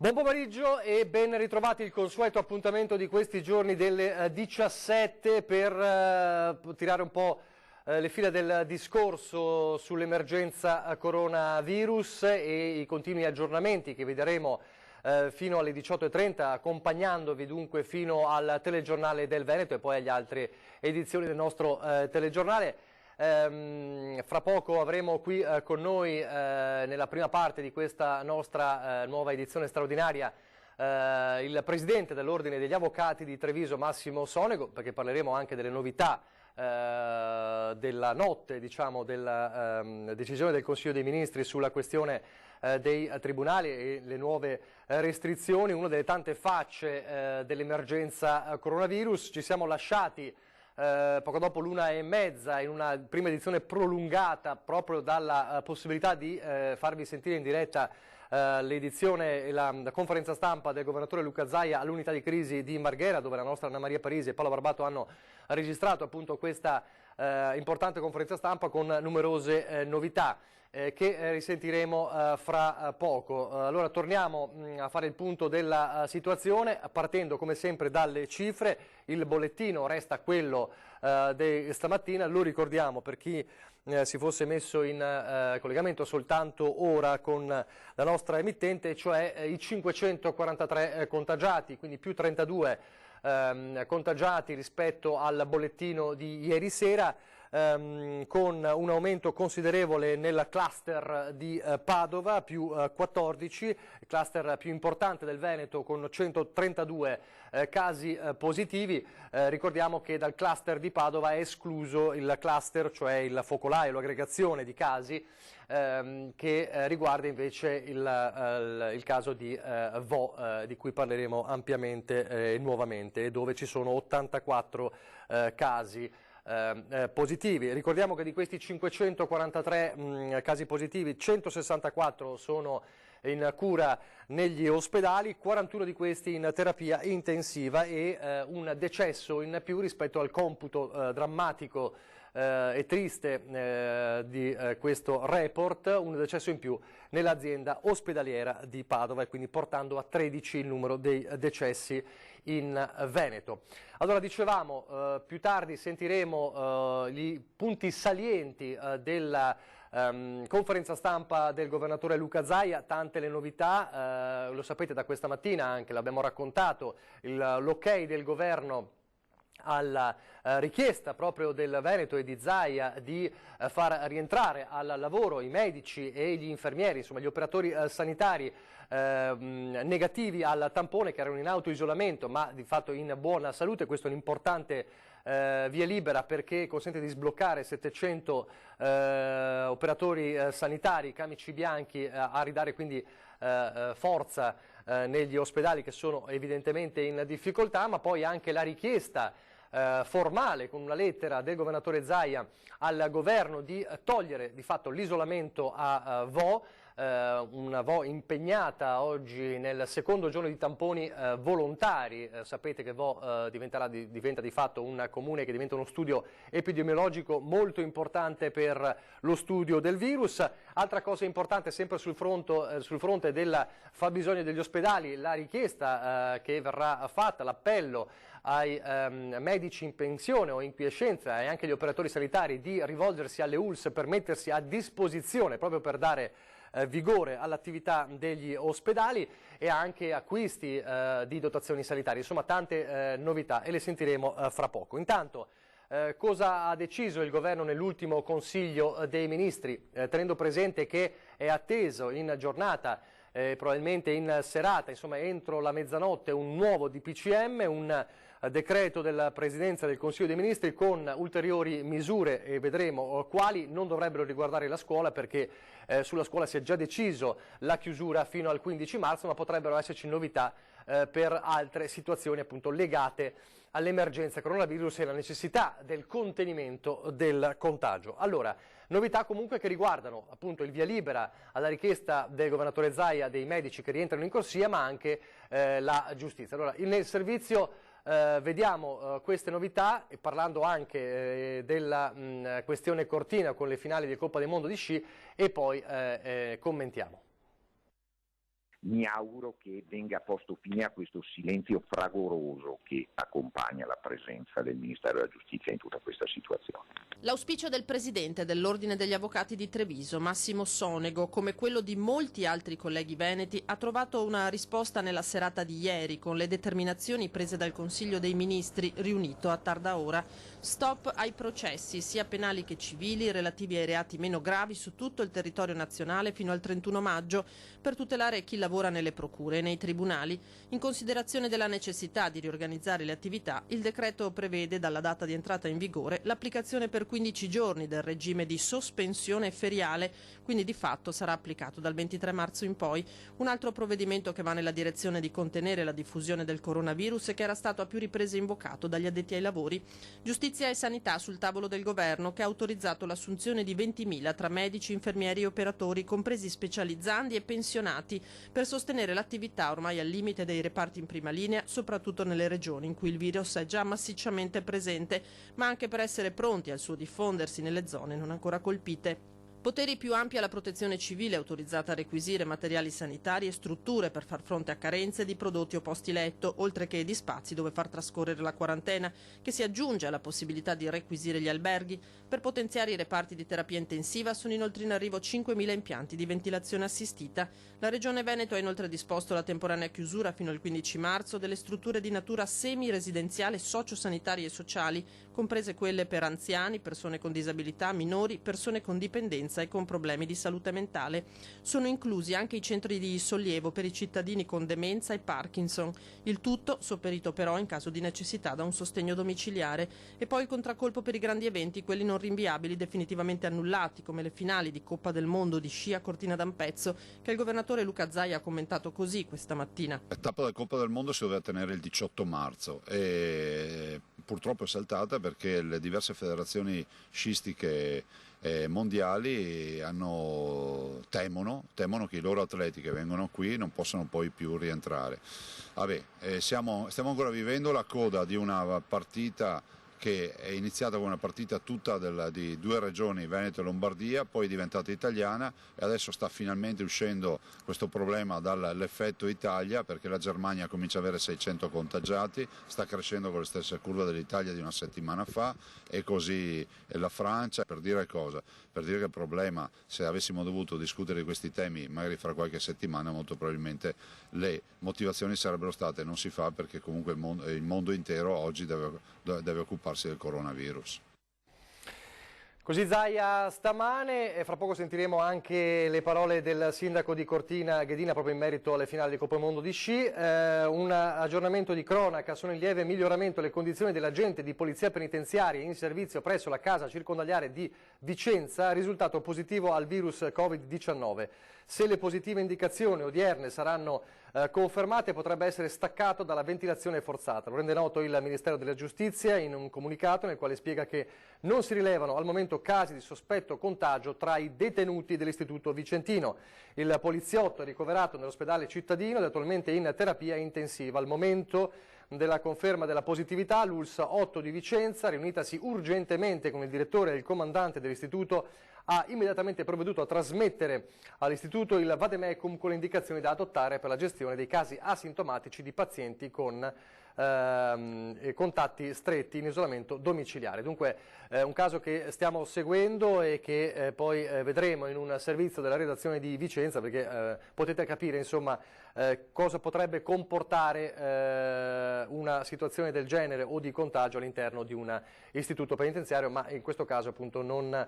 Buon pomeriggio e ben ritrovati il consueto appuntamento di questi giorni delle 17 per tirare un po' le fila del discorso sull'emergenza coronavirus e i continui aggiornamenti che vi daremo fino alle 18:30, accompagnandovi dunque fino al telegiornale del Veneto e poi alle altre edizioni del nostro telegiornale. Fra poco avremo qui con noi nella prima parte di questa nostra nuova edizione straordinaria il presidente dell'Ordine degli Avvocati di Treviso, Massimo Sonego, perché parleremo anche delle novità della notte, diciamo, della decisione del Consiglio dei Ministri sulla questione dei tribunali e le nuove restrizioni, una delle tante facce dell'emergenza coronavirus. Ci siamo lasciati poco dopo l'1:30 in una prima edizione prolungata proprio dalla possibilità di farvi sentire in diretta l'edizione e la conferenza stampa del governatore Luca Zaia all'unità di crisi di Marghera, dove la nostra Anna Maria Parisi e Paolo Barbato hanno registrato appunto questa importante conferenza stampa con numerose novità che risentiremo fra poco. Allora torniamo a fare il punto della situazione, partendo come sempre dalle cifre. Il bollettino resta quello di stamattina, lo ricordiamo per chi si fosse messo in collegamento soltanto ora con la nostra emittente, cioè i 543 contagiati, quindi più 32 contagiati rispetto al bollettino di ieri sera, con un aumento considerevole nel cluster di Padova, più 14, il cluster più importante del Veneto con 132 casi positivi. Ricordiamo che dal cluster di Padova è escluso il cluster, cioè il focolaio, l'aggregazione di casi, che riguarda invece il caso di Vo, di cui parleremo ampiamente nuovamente, dove ci sono 84 casi positivi. Ricordiamo che di questi 543 casi positivi, 164 sono in cura negli ospedali, 41 di questi in terapia intensiva e un decesso in più rispetto al computo drammatico e triste di questo report, un decesso in più nell'azienda ospedaliera di Padova, e quindi portando a 13 il numero dei decessi in Veneto. Allora, dicevamo, più tardi sentiremo i punti salienti della conferenza stampa del governatore Luca Zaia, tante le novità, lo sapete da questa mattina anche, l'abbiamo raccontato, l'ok del governo alla richiesta proprio del Veneto e di Zaia di far rientrare al lavoro i medici e gli infermieri, insomma gli operatori sanitari negativi al tampone, che erano in autoisolamento ma di fatto in buona salute. Questo è un'importante via libera, perché consente di sbloccare 700 operatori sanitari, camici bianchi, a ridare quindi forza negli ospedali che sono evidentemente in difficoltà, ma poi anche la richiesta formale con una lettera del governatore Zaia al governo di togliere di fatto l'isolamento a Vo, una Vo impegnata oggi nel secondo giorno di tamponi volontari. Sapete che Vo diventa di fatto un comune che diventa uno studio epidemiologico molto importante per lo studio del virus. Altra cosa importante sempre sul fronte del fabbisogno degli ospedali, la richiesta che verrà fatta, l'appello ai medici in pensione o in quiescenza e anche agli operatori sanitari di rivolgersi alle ULSS per mettersi a disposizione proprio per dare vigore all'attività degli ospedali, e anche acquisti di dotazioni sanitarie. Insomma, tante novità, e le sentiremo fra poco. Intanto, cosa ha deciso il governo nell'ultimo Consiglio dei Ministri, tenendo presente che è atteso in giornata, probabilmente in serata, insomma entro la mezzanotte, un nuovo DPCM, un decreto della Presidenza del Consiglio dei Ministri con ulteriori misure, e vedremo quali. Non dovrebbero riguardare la scuola, perché sulla scuola si è già deciso la chiusura fino al 15 marzo, ma potrebbero esserci novità per altre situazioni appunto legate all'emergenza coronavirus e alla necessità del contenimento del contagio. Allora, novità comunque che riguardano appunto il via libera alla richiesta del governatore Zaia dei medici che rientrano in corsia, ma anche la giustizia. Allora, nel servizio vediamo queste novità, e parlando anche della questione Cortina con le finali di Coppa del Mondo di sci, e poi commentiamo. mi auguro che venga posto fine a questo silenzio fragoroso che accompagna la presenza del Ministero della Giustizia in tutta questa situazione. L'auspicio del presidente dell'Ordine degli Avvocati di Treviso, Massimo Sonego, come quello di molti altri colleghi veneti, ha trovato una risposta nella serata di ieri con le determinazioni prese dal Consiglio dei Ministri riunito a tarda ora. Stop ai processi, sia penali che civili, relativi ai reati meno gravi su tutto il territorio nazionale fino al 31 maggio per tutelare chi lavora nelle procure e nei tribunali. In considerazione della necessità di riorganizzare le attività, il decreto prevede dalla data di entrata in vigore l'applicazione per 15 giorni del regime di sospensione feriale, quindi di fatto sarà applicato dal 23 marzo in poi. Un altro provvedimento che va nella direzione di contenere la diffusione del coronavirus e che era stato a più riprese invocato dagli addetti ai lavori. Giustizia e sanità sul tavolo del governo, che ha autorizzato l'assunzione di 20.000 tra medici, infermieri e operatori, compresi specializzandi e pensionati, per sostenere l'attività ormai al limite dei reparti in prima linea, soprattutto nelle regioni in cui il virus è già massicciamente presente, ma anche per essere pronti al suo diffondersi nelle zone non ancora colpite. Poteri più ampi alla protezione civile, autorizzata a requisire materiali sanitari e strutture per far fronte a carenze di prodotti o posti letto, oltre che di spazi dove far trascorrere la quarantena, che si aggiunge alla possibilità di requisire gli alberghi. Per potenziare i reparti di terapia intensiva sono inoltre in arrivo 5.000 impianti di ventilazione assistita. La Regione Veneto ha inoltre disposto la temporanea chiusura fino al 15 marzo delle strutture di natura semi-residenziale, sociosanitarie e sociali, comprese quelle per anziani, persone con disabilità, minori, persone con dipendenza e con problemi di salute mentale. Sono inclusi anche i centri di sollievo per i cittadini con demenza e Parkinson. Il tutto sopperito però in caso di necessità da un sostegno domiciliare. E poi il contraccolpo per i grandi eventi, quelli non rinviabili definitivamente annullati, come le finali di Coppa del Mondo di sci a Cortina d'Ampezzo, che il governatore Luca Zaia ha commentato così questa mattina. La tappa della Coppa del Mondo si doveva tenere il 18 marzo e purtroppo è saltata perché le diverse federazioni sciistiche mondiali temono che i loro atleti che vengono qui non possano poi più rientrare. Stiamo ancora vivendo la coda di una partita che è iniziata con una partita tutta di due regioni, Veneto e Lombardia, poi è diventata italiana e adesso sta finalmente uscendo questo problema dall'effetto Italia, perché la Germania comincia ad avere 600 contagiati, sta crescendo con le stesse curve dell'Italia di una settimana fa, e così la Francia. Per dire cosa? Per dire che il problema, se avessimo dovuto discutere di questi temi magari fra qualche settimana, molto probabilmente le motivazioni sarebbero state: non si fa perché comunque il mondo intero oggi deve occuparsi del coronavirus. Così Zaia stamane, e fra poco sentiremo anche le parole del sindaco di Cortina Ghedina proprio in merito alle finali di Coppa Mondo di sci. Un aggiornamento di cronaca: sono in lieve miglioramento le condizioni dell'agente di polizia penitenziaria in servizio presso la casa circondariale di Vicenza, risultato positivo al virus Covid-19. Se le positive indicazioni odierne saranno confermate, potrebbe essere staccato dalla ventilazione forzata. Lo rende noto il Ministero della Giustizia in un comunicato nel quale spiega che non si rilevano al momento casi di sospetto contagio tra i detenuti dell'istituto vicentino. Il poliziotto è ricoverato nell'ospedale cittadino ed è attualmente in terapia intensiva. Al momento della conferma della positività, l'ULSS 8 di Vicenza, riunitasi urgentemente con il direttore e il comandante dell'istituto, ha immediatamente provveduto a trasmettere all'istituto il vademecum con le indicazioni da adottare per la gestione dei casi asintomatici di pazienti con contatti stretti in isolamento domiciliare. Dunque un caso che stiamo seguendo e che poi vedremo in un servizio della redazione di Vicenza, perché potete capire insomma cosa potrebbe comportare una situazione del genere o di contagio all'interno di un istituto penitenziario, ma in questo caso appunto non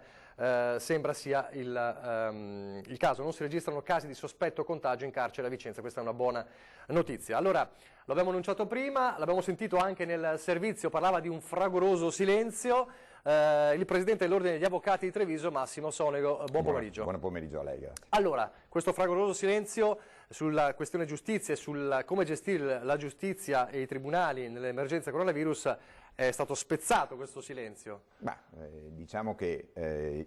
sembra sia il caso. Non si registrano casi di sospetto contagio in carcere a Vicenza, questa è una buona notizia. Allora, l'abbiamo annunciato prima, l'abbiamo sentito anche nel servizio, parlava di un fragoroso silenzio. Il presidente dell'Ordine degli Avvocati di Treviso, Massimo Sonego, buon pomeriggio. Buon pomeriggio a lei. Grazie. Allora, questo fragoroso silenzio sulla questione giustizia e sul come gestire la giustizia e i tribunali nell'emergenza coronavirus, è stato spezzato questo silenzio? Diciamo che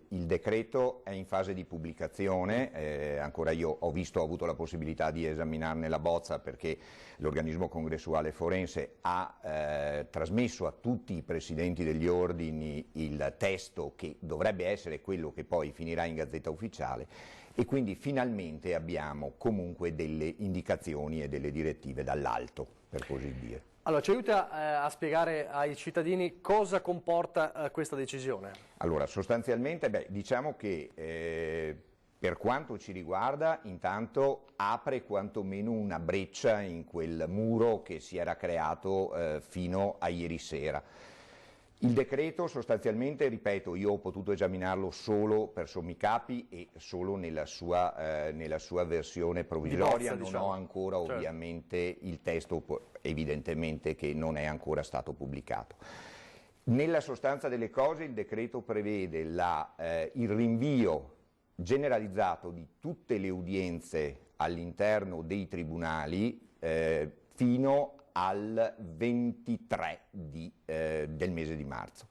il decreto è in fase di pubblicazione, ancora io ho avuto la possibilità di esaminarne la bozza, perché l'organismo congressuale forense ha trasmesso a tutti i presidenti degli ordini il testo che dovrebbe essere quello che poi finirà in Gazzetta Ufficiale, e quindi finalmente abbiamo comunque delle indicazioni e delle direttive dall'alto, per così dire. Allora, ci aiuta a spiegare ai cittadini cosa comporta questa decisione? Allora, sostanzialmente, diciamo che per quanto ci riguarda, intanto apre quantomeno una breccia in quel muro che si era creato fino a ieri sera. Il decreto sostanzialmente, ripeto, io ho potuto esaminarlo solo per sommi capi e solo nella sua versione provvisoria, bozza, diciamo. Non ho ancora ovviamente il testo, evidentemente che non è ancora stato pubblicato. Nella sostanza delle cose il decreto prevede il rinvio generalizzato di tutte le udienze all'interno dei tribunali fino al 23 del mese di marzo.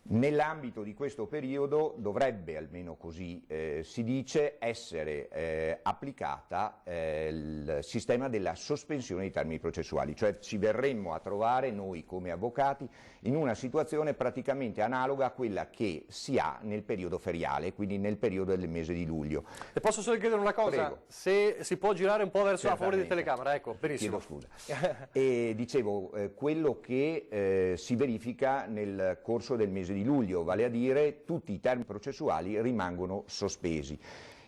Nell'ambito di questo periodo dovrebbe, almeno così si dice, essere applicata il sistema della sospensione dei termini processuali, cioè ci verremmo a trovare noi come avvocati in una situazione praticamente analoga a quella che si ha nel periodo feriale, quindi nel periodo del mese di luglio. Le posso solo chiedere una cosa? Prego. Se si può girare un po' verso la fuori di Certamente. telecamera, ecco, benissimo. Chiedo scusa. E dicevo, quello che si verifica nel corso del mese di luglio, vale a dire tutti i termini processuali rimangono sospesi.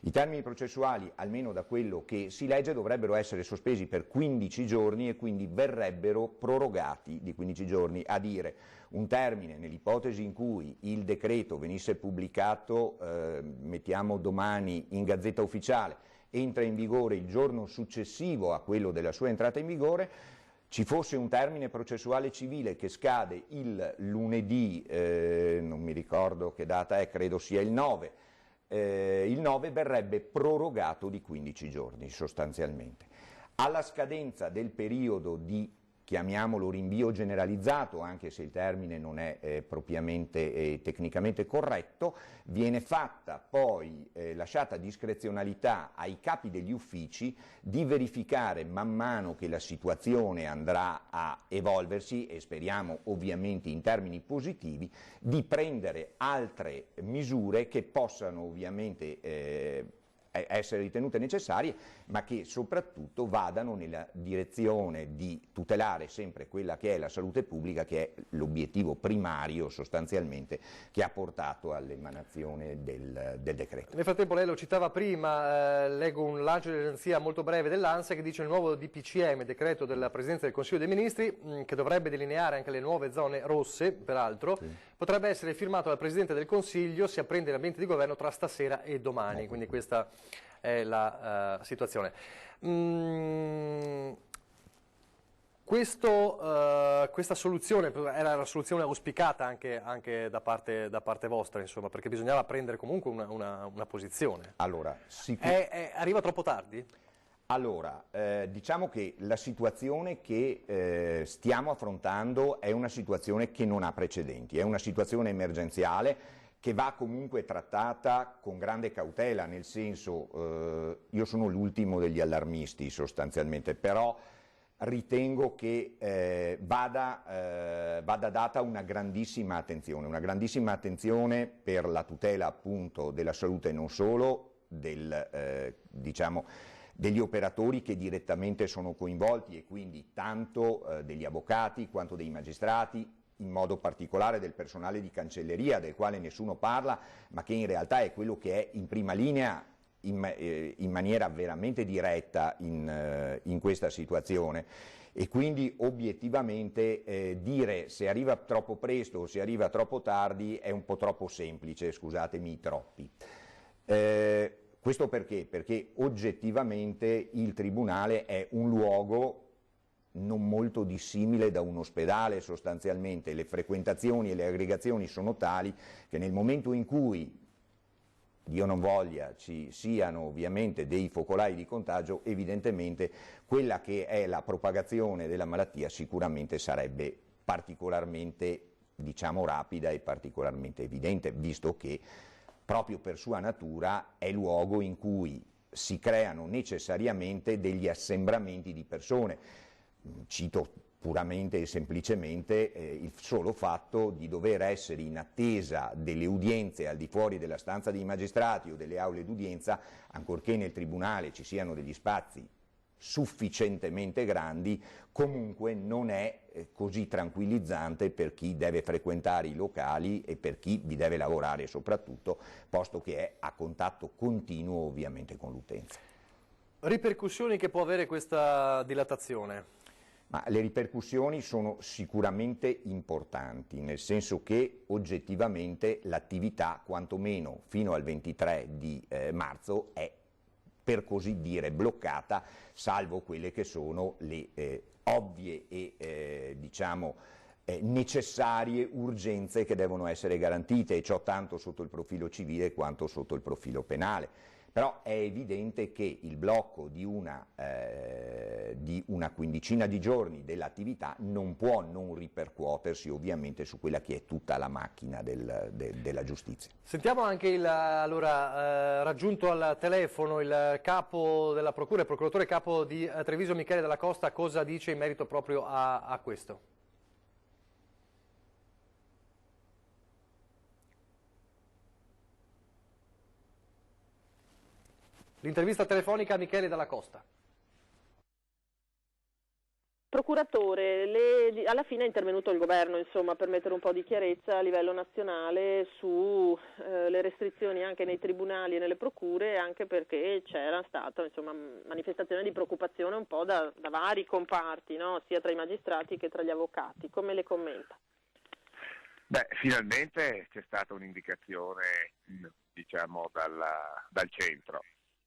I termini processuali, almeno da quello che si legge, dovrebbero essere sospesi per 15 giorni e quindi verrebbero prorogati di 15 giorni, a dire un termine nell'ipotesi in cui il decreto venisse pubblicato, mettiamo domani in Gazzetta Ufficiale, entra in vigore il giorno successivo a quello della sua entrata in vigore, ci fosse un termine processuale civile che scade il lunedì, non mi ricordo che data è, credo sia il 9 verrebbe prorogato di 15 giorni sostanzialmente. Alla scadenza del periodo di, chiamiamolo rinvio generalizzato, anche se il termine non è propriamente tecnicamente corretto, viene fatta poi lasciata discrezionalità ai capi degli uffici di verificare man mano che la situazione andrà a evolversi, e speriamo ovviamente in termini positivi, di prendere altre misure che possano ovviamente essere ritenute necessarie, ma che soprattutto vadano nella direzione di tutelare sempre quella che è la salute pubblica, che è l'obiettivo primario sostanzialmente che ha portato all'emanazione del decreto. Nel frattempo lei lo citava prima, leggo un lancio di agenzia molto breve dell'ANSA che dice il nuovo DPCM, decreto della Presidenza del Consiglio dei Ministri, che dovrebbe delineare anche le nuove zone rosse, peraltro, potrebbe essere firmato dal Presidente del Consiglio, si apprende l'ambiente di governo tra stasera e domani, quindi questa è la situazione. Questa soluzione era la soluzione auspicata anche da parte vostra, insomma, perché bisognava prendere comunque una posizione. Allora, arriva troppo tardi? Allora, diciamo che la situazione che stiamo affrontando è una situazione che non ha precedenti, è una situazione emergenziale che va comunque trattata con grande cautela, nel senso, io sono l'ultimo degli allarmisti sostanzialmente, però ritengo che vada data una grandissima attenzione per la tutela appunto della salute non solo degli operatori che direttamente sono coinvolti, e quindi tanto degli avvocati quanto dei magistrati, in modo particolare del personale di cancelleria, del quale nessuno parla, ma che in realtà è quello che è in prima linea in maniera veramente diretta in questa situazione. E quindi obiettivamente dire se arriva troppo presto o se arriva troppo tardi è un po' troppo semplice, scusatemi i troppi. Questo perché? Perché oggettivamente il Tribunale è un luogo non molto dissimile da un ospedale sostanzialmente, le frequentazioni e le aggregazioni sono tali che nel momento in cui, Dio non voglia, ci siano ovviamente dei focolai di contagio, evidentemente quella che è la propagazione della malattia sicuramente sarebbe particolarmente, diciamo, rapida e particolarmente evidente, visto che proprio per sua natura è luogo in cui si creano necessariamente degli assembramenti di persone. Cito puramente e semplicemente il solo fatto di dover essere in attesa delle udienze al di fuori della stanza dei magistrati o delle aule d'udienza, ancorché nel tribunale ci siano degli spazi sufficientemente grandi, comunque non è così tranquillizzante per chi deve frequentare i locali e per chi vi deve lavorare soprattutto, posto che è a contatto continuo ovviamente con l'utenza. Ripercussioni che può avere questa dilatazione? Ma le ripercussioni sono sicuramente importanti, nel senso che oggettivamente l'attività, quantomeno fino al 23 di marzo, è per così dire bloccata, salvo quelle che sono le ovvie e necessarie urgenze che devono essere garantite, e ciò tanto sotto il profilo civile quanto sotto il profilo penale. Però è evidente che il blocco di una quindicina di giorni dell'attività non può non ripercuotersi ovviamente su quella che è tutta la macchina della giustizia. Sentiamo anche raggiunto al telefono il capo della Procura, il procuratore capo di Treviso Michele Dalla Costa, cosa dice in merito proprio a questo. L'intervista telefonica a Michele Dalla Costa. Procuratore, alla fine è intervenuto il governo, insomma, per mettere un po' di chiarezza a livello nazionale sulle restrizioni anche nei tribunali e nelle procure, anche perché c'era stata, insomma, manifestazione di preoccupazione un po' da vari comparti, no? Sia tra i magistrati che tra gli avvocati. Come le commenta? Beh, finalmente c'è stata un'indicazione, diciamo, dal centro.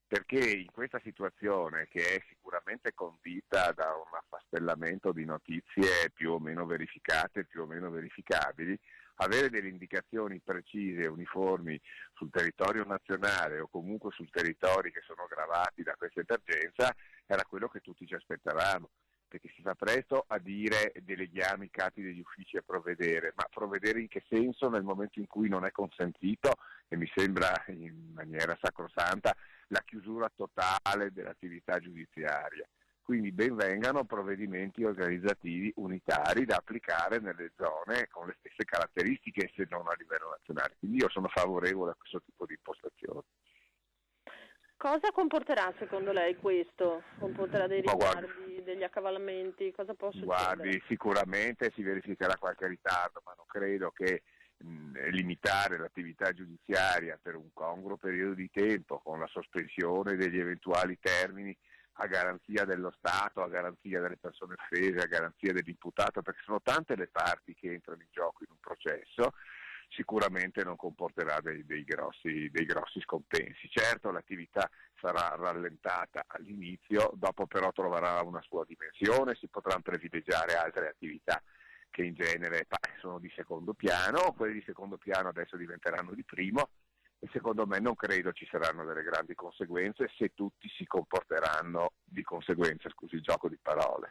Perché in questa situazione, che è sicuramente condita da un affastellamento di notizie più o meno verificate, più o meno verificabili, avere delle indicazioni precise e uniformi sul territorio nazionale o comunque sul territori che sono gravati da questa emergenza era quello che tutti ci aspettavamo. Perché si fa presto a dire deleghiamo i capi degli uffici a provvedere, ma provvedere in che senso nel momento in cui non è consentito, e mi sembra in maniera sacrosanta, la chiusura totale dell'attività giudiziaria. Quindi ben vengano provvedimenti organizzativi unitari da applicare nelle zone con le stesse caratteristiche, se non a livello nazionale. Quindi io sono favorevole a questo tipo di impostazione. Cosa comporterà secondo lei questo? Comporterà dei ritardi, degli accavallamenti? Cosa può succedere? Guardi, sicuramente si verificherà qualche ritardo, ma non credo che limitare l'attività giudiziaria per un congruo periodo di tempo, con la sospensione degli eventuali termini a garanzia dello Stato, a garanzia delle persone offese, a garanzia dell'imputato, perché sono tante le parti che entrano in gioco in un processo, sicuramente non comporterà dei grossi scompensi. Certo, l'attività sarà rallentata all'inizio, dopo però troverà una sua dimensione, si potranno privilegiare altre attività che in genere sono di secondo piano, quelle di secondo piano adesso diventeranno di primo, e secondo me non credo ci saranno delle grandi conseguenze se tutti si comporteranno di conseguenza, scusi il gioco di parole.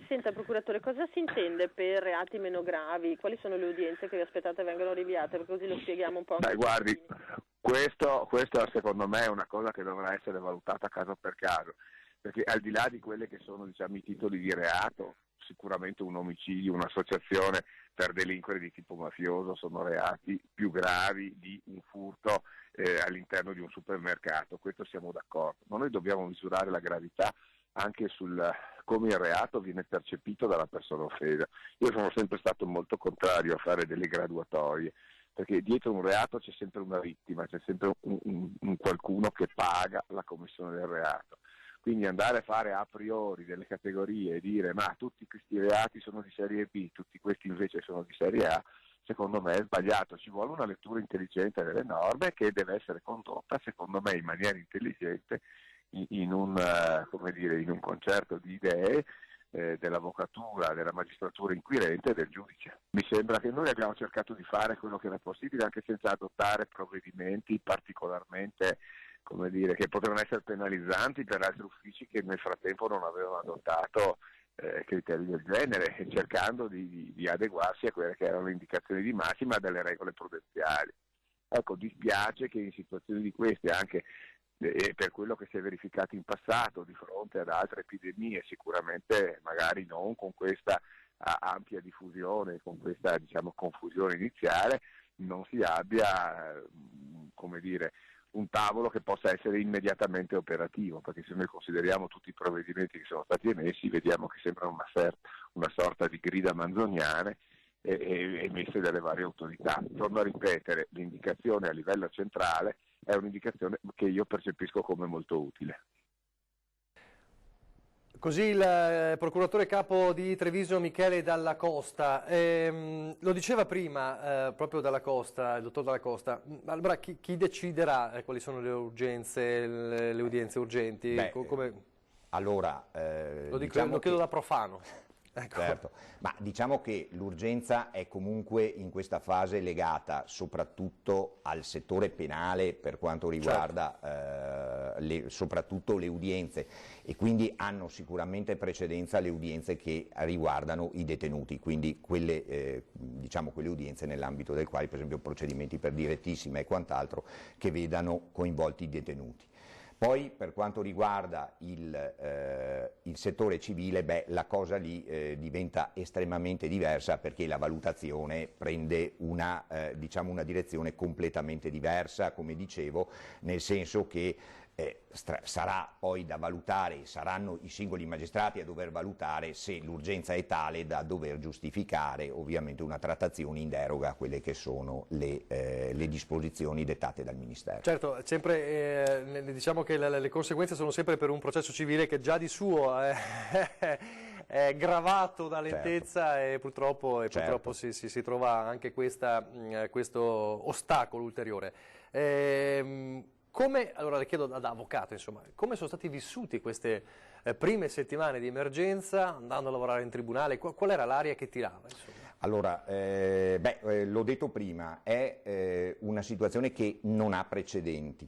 Senta, procuratore, cosa si intende per reati meno gravi? Quali sono le udienze che vi aspettate vengano rinviate? Per così lo spieghiamo un po'. Beh, guardi, questo secondo me è una cosa che dovrà essere valutata caso per caso, perché al di là di quelle che sono, diciamo, i titoli di reato, sicuramente un omicidio, un'associazione per delinquere di tipo mafioso sono reati più gravi di un furto all'interno di un supermercato, questo siamo d'accordo, ma noi dobbiamo misurare la gravità anche sul come il reato viene percepito dalla persona offesa. Io sono sempre stato molto contrario a fare delle graduatorie, perché dietro un reato c'è sempre una vittima, c'è sempre un qualcuno che paga la commissione del reato. Quindi andare a fare a priori delle categorie e dire ma tutti questi reati sono di serie B, tutti questi invece sono di serie A, secondo me è sbagliato. Ci vuole una lettura intelligente delle norme che deve essere condotta, secondo me, in maniera intelligente, in un concerto di idee dell'avvocatura, della magistratura inquirente e del giudice. Mi sembra che noi abbiamo cercato di fare quello che era possibile anche senza adottare provvedimenti particolarmente, che potevano essere penalizzanti per altri uffici che nel frattempo non avevano adottato criteri del genere, cercando di adeguarsi a quelle che erano le indicazioni di massima delle regole prudenziali. Ecco, dispiace che in situazioni di queste, anche e per quello che si è verificato in passato di fronte ad altre epidemie, sicuramente magari non con questa ampia diffusione, con questa confusione iniziale, non si abbia come dire, un tavolo che possa essere immediatamente operativo, perché se noi consideriamo tutti i provvedimenti che sono stati emessi vediamo che sembra una sorta di grida manzoniane emesse dalle varie autorità. Torno a ripetere, l'indicazione a livello centrale è un'indicazione che io percepisco come molto utile. Così il procuratore capo di Treviso Michele Dalla Costa, lo diceva prima proprio Dalla Costa, il dottor Dalla Costa, allora chi deciderà quali sono le urgenze, le udienze urgenti? Allora, lo chiedo da profano. Ecco. Certo, ma diciamo che l'urgenza è comunque in questa fase legata soprattutto al settore penale per quanto riguarda soprattutto le udienze, e quindi hanno sicuramente precedenza le udienze che riguardano i detenuti, quindi quelle, quelle udienze nell'ambito del quale per esempio procedimenti per direttissima e quant'altro che vedano coinvolti i detenuti. Poi per quanto riguarda il settore civile, la cosa lì diventa estremamente diversa, perché la valutazione prende una direzione completamente diversa, come dicevo, nel senso che sarà poi da valutare, saranno i singoli magistrati a dover valutare se l'urgenza è tale da dover giustificare ovviamente una trattazione in deroga a quelle che sono le disposizioni dettate dal Ministero. Certo, sempre diciamo che le conseguenze sono sempre per un processo civile che già di suo è gravato da lentezza, certo. Purtroppo si trova anche questo ostacolo ulteriore. Allora le chiedo da avvocato, insomma, come sono stati vissuti queste prime settimane di emergenza, andando a lavorare in tribunale? Qual era l'aria che tirava, insomma? Allora, l'ho detto prima, è una situazione che non ha precedenti.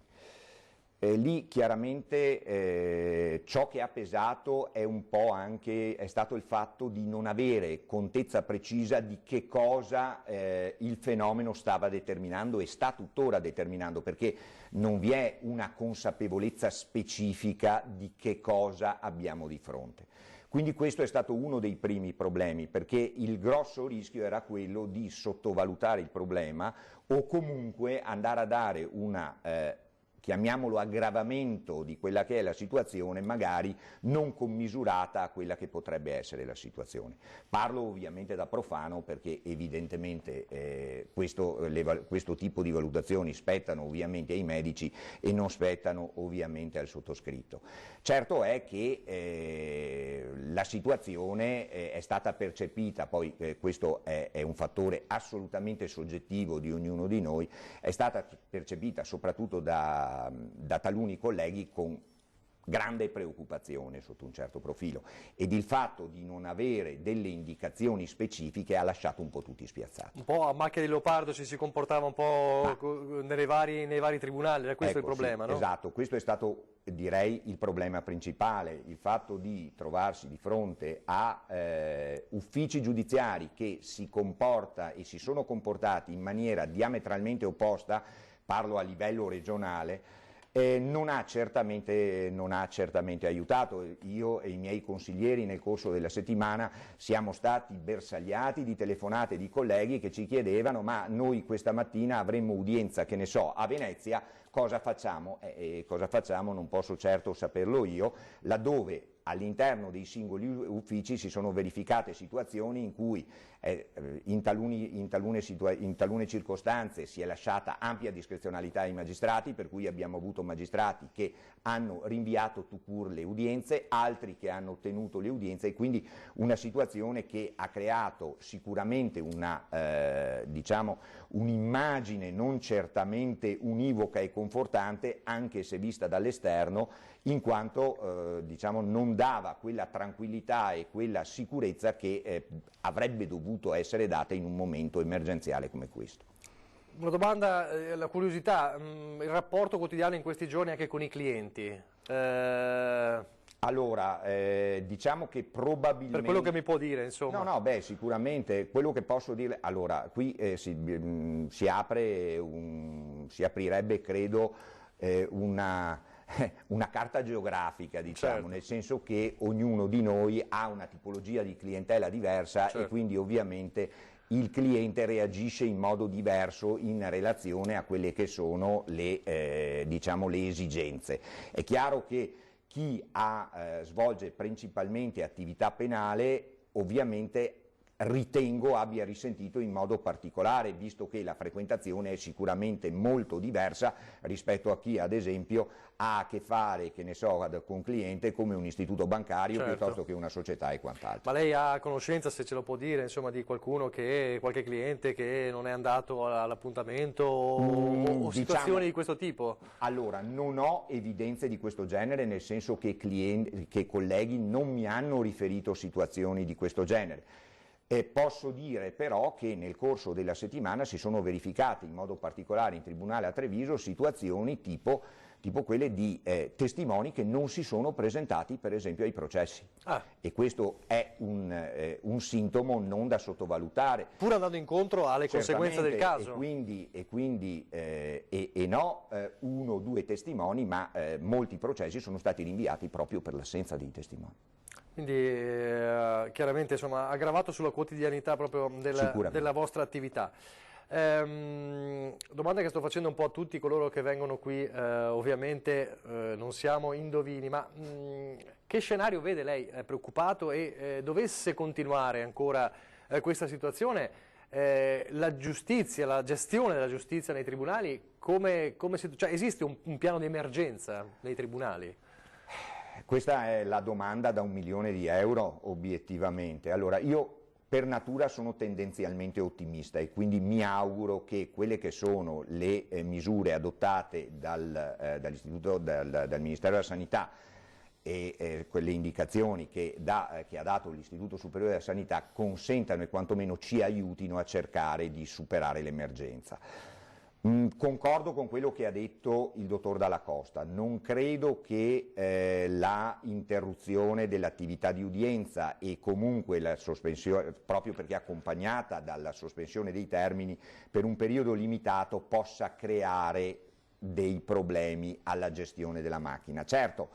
Lì chiaramente ciò che ha pesato è un po' anche stato il fatto di non avere contezza precisa di che cosa il fenomeno stava determinando e sta tuttora determinando, perché non vi è una consapevolezza specifica di che cosa abbiamo di fronte. Quindi questo è stato uno dei primi problemi, perché il grosso rischio era quello di sottovalutare il problema o comunque andare a dare una chiamiamolo aggravamento di quella che è la situazione, magari non commisurata a quella che potrebbe essere la situazione. Parlo ovviamente da profano, perché evidentemente questo tipo di valutazioni spettano ovviamente ai medici e non spettano ovviamente al sottoscritto. Certo è che la situazione è stata percepita, poi questo è un fattore assolutamente soggettivo di ognuno di noi, è stata percepita soprattutto da taluni colleghi con grande preoccupazione sotto un certo profilo, ed il fatto di non avere delle indicazioni specifiche ha lasciato un po' tutti spiazzati. Un po' a macchia di leopardo ci si comportava un po' nei vari tribunali, era questo il problema, no? Esatto, questo è stato, direi, il problema principale, il fatto di trovarsi di fronte a uffici giudiziari che si sono comportati in maniera diametralmente opposta. Parlo a livello regionale, non ha certamente aiutato. Io e i miei consiglieri nel corso della settimana siamo stati bersagliati di telefonate di colleghi che ci chiedevano: ma noi questa mattina avremmo udienza, che ne so, a Venezia, cosa facciamo? Cosa facciamo non posso certo saperlo io, laddove all'interno dei singoli uffici si sono verificate situazioni in cui in talune circostanze si è lasciata ampia discrezionalità ai magistrati, per cui abbiamo avuto magistrati che hanno rinviato tout court le udienze, altri che hanno ottenuto le udienze, e quindi una situazione che ha creato sicuramente un'immagine non certamente univoca e confortante, anche se vista dall'esterno, in quanto non dava quella tranquillità e quella sicurezza che avrebbe dovuto essere data in un momento emergenziale come questo. Una domanda, la curiosità, il rapporto quotidiano in questi giorni anche con i clienti? Allora, diciamo che probabilmente... Per quello che mi può dire, insomma. No, sicuramente, quello che posso dire... Allora, qui si aprirebbe, credo, una carta geografica, diciamo, certo, nel senso che ognuno di noi ha una tipologia di clientela diversa, certo, e quindi ovviamente il cliente reagisce in modo diverso in relazione a quelle che sono diciamo, le esigenze. È chiaro che chi svolge principalmente attività penale ovviamente ritengo abbia risentito in modo particolare, visto che la frequentazione è sicuramente molto diversa rispetto a chi ad esempio ha a che fare, che ne so, con cliente come un istituto bancario, certo, piuttosto che una società e quant'altro. Ma lei ha conoscenza, se ce lo può dire, insomma, di qualcuno qualche cliente che non è andato all'appuntamento o situazioni Diciamo, di questo tipo? Allora, non ho evidenze di questo genere, nel senso che colleghi non mi hanno riferito situazioni di questo genere. Posso dire però che nel corso della settimana si sono verificate in modo particolare in tribunale a Treviso situazioni tipo quelle di testimoni che non si sono presentati per esempio ai processi. E questo è un sintomo non da sottovalutare. Pur andando incontro alle conseguenze del caso. E no uno o due testimoni, ma molti processi sono stati rinviati proprio per l'assenza dei testimoni. Quindi chiaramente insomma aggravato sulla quotidianità proprio della vostra attività. Domanda che sto facendo un po' a tutti coloro che vengono qui, ovviamente non siamo indovini, ma che scenario vede lei preoccupato e dovesse continuare ancora questa situazione, la giustizia, la gestione della giustizia nei tribunali, cioè, esiste un piano di emergenza nei tribunali? Questa è la domanda da 1 milione di euro, obiettivamente. Allora, io per natura sono tendenzialmente ottimista e quindi mi auguro che quelle che sono le misure adottate dal Ministero della Sanità e quelle indicazioni che ha dato l'Istituto Superiore della Sanità consentano e quantomeno ci aiutino a cercare di superare l'emergenza. Concordo con quello che ha detto il dottor Dalla Costa, non credo che la interruzione dell'attività di udienza e comunque la sospensione, proprio perché accompagnata dalla sospensione dei termini per un periodo limitato, possa creare dei problemi alla gestione della macchina. Certo,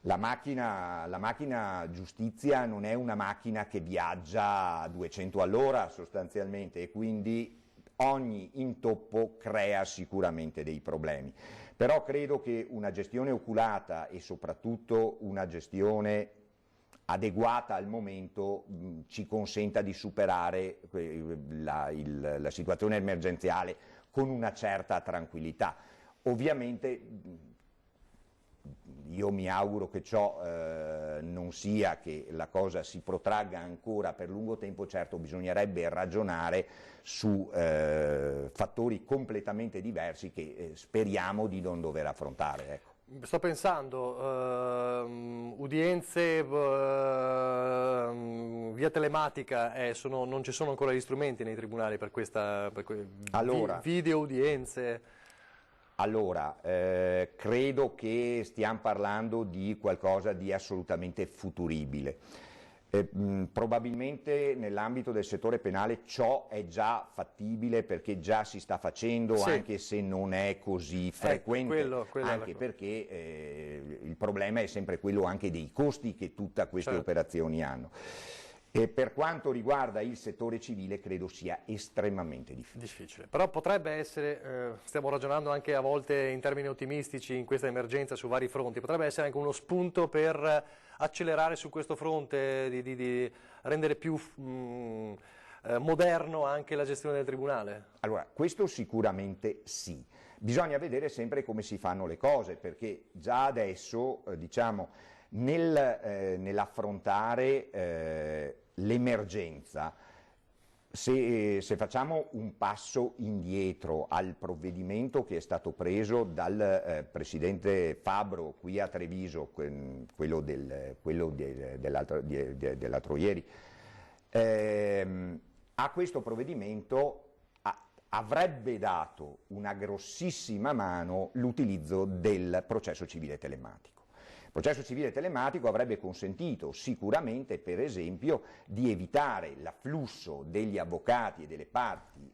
la macchina giustizia non è una macchina che viaggia a 200 all'ora sostanzialmente, e quindi ogni intoppo crea sicuramente dei problemi, però credo che una gestione oculata e soprattutto una gestione adeguata al momento ci consenta di superare la situazione emergenziale con una certa tranquillità. Ovviamente io mi auguro che ciò non sia, che la cosa si protragga ancora per lungo tempo. Certo, bisognerebbe ragionare su fattori completamente diversi che speriamo di non dover affrontare. Ecco. Sto pensando, udienze via telematica, non ci sono ancora gli strumenti nei tribunali per video udienze. Allora, credo che stiamo parlando di qualcosa di assolutamente futuribile. Probabilmente nell'ambito del settore penale ciò è già fattibile, perché già si sta facendo, sì, anche se non è così frequente, anche perché il problema è sempre quello anche dei costi che tutte queste operazioni hanno. E per quanto riguarda il settore civile credo sia estremamente difficile. Però potrebbe essere, stiamo ragionando anche a volte in termini ottimistici in questa emergenza su vari fronti, potrebbe essere anche uno spunto per accelerare su questo fronte, di rendere più moderno anche la gestione del tribunale? Allora, questo sicuramente sì. Bisogna vedere sempre come si fanno le cose, perché già adesso, diciamo, nell'affrontare l'emergenza, se facciamo un passo indietro al provvedimento che è stato preso dal presidente Fabbro qui a Treviso, quello dell'altro ieri, a questo provvedimento avrebbe dato una grossissima mano l'utilizzo del processo civile telematico. processo civile telematico avrebbe consentito sicuramente, per esempio, di evitare l'afflusso degli avvocati e delle parti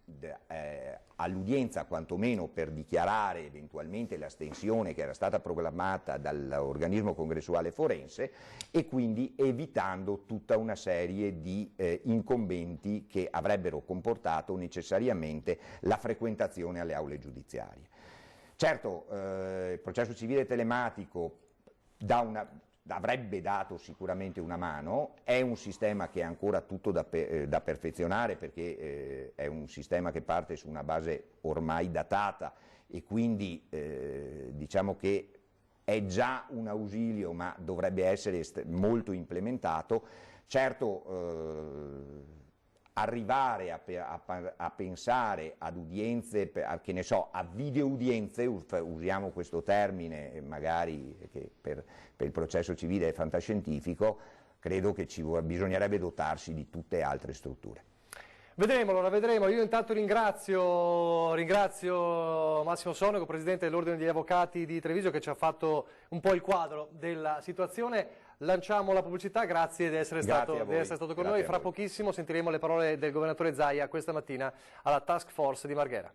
all'udienza, quantomeno per dichiarare eventualmente l'astensione che era stata proclamata dall'organismo congressuale forense, e quindi evitando tutta una serie di incombenti che avrebbero comportato necessariamente la frequentazione alle aule giudiziarie. Certo, il processo civile telematico avrebbe dato sicuramente una mano, è un sistema che è ancora tutto da perfezionare, perché è un sistema che parte su una base ormai datata e quindi diciamo che è già un ausilio, ma dovrebbe essere molto implementato. Certo, arrivare a pensare ad udienze, che ne so, a videoudienze, usiamo questo termine magari che per il processo civile è fantascientifico, credo che bisognerebbe dotarsi di tutte altre strutture. Vedremo, allora vedremo. Io intanto ringrazio Massimo Sonego, Presidente dell'Ordine degli Avvocati di Treviso, che ci ha fatto un po' il quadro della situazione. Lanciamo la pubblicità, grazie di essere stato con noi. Fra pochissimo sentiremo le parole del Governatore Zaia questa mattina alla Task Force di Marghera.